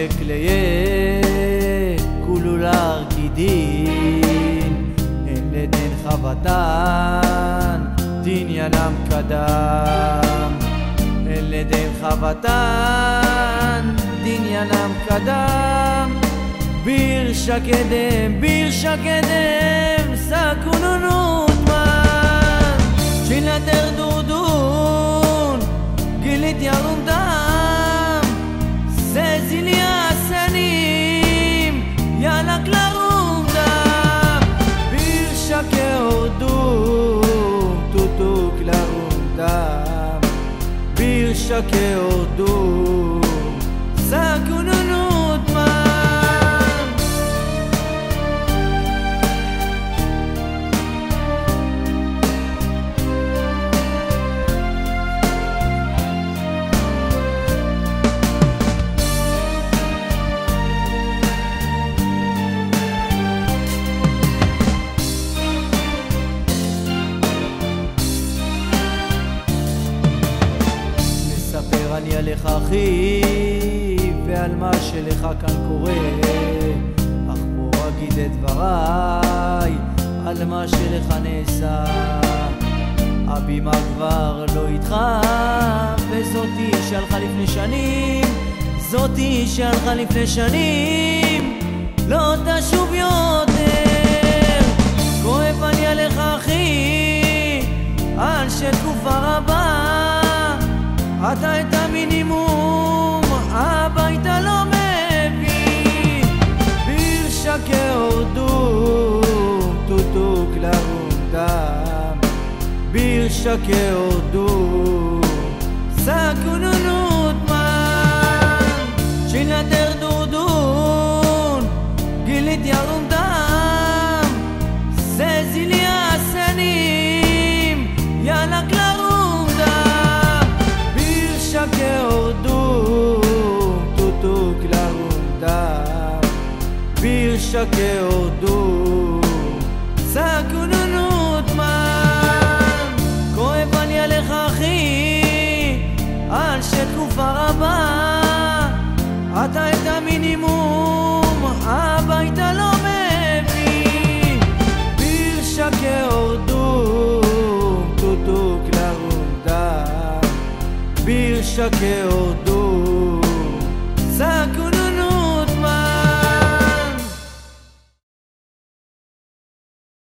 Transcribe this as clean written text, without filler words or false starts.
Kleye kulular kidin eleden khavatan din yanam kadam eleden khavatan din yanam kadam bir şakedem sakununut man çilater dudun gilit yarumdam sezilya senim yalak larumdam bir şakedum tutuk larumdam bir şakedum sakununut man אני עליך אחי ועל מה שלך כאן קורה אך בוא אגיד את דבריי על מה שלך נעשה הבימה כבר לא איתך וזאתי שהלכה לפני שנים זאתי שהלכה לפני שנים לא תשוב יותר כואב אני עליך אחי על שתקופה רבה אתה את המינימום הביתה לא מביא ברשקי אורדום טוטוק לרומדם ברשקי אורדום סקונונות מן שינתר דודון גילית ירומדם סזיליה סנים יאללה לרומדם ברשקי אורדום טוטוק לרומדם ברשקי אורדום סקונונות מן כואב אני עליך אחי על שתקופה רבה אתה את המינימום הביתה לא מביא ברשקי אורדום טוטוק לרומדם ברשקי אורדום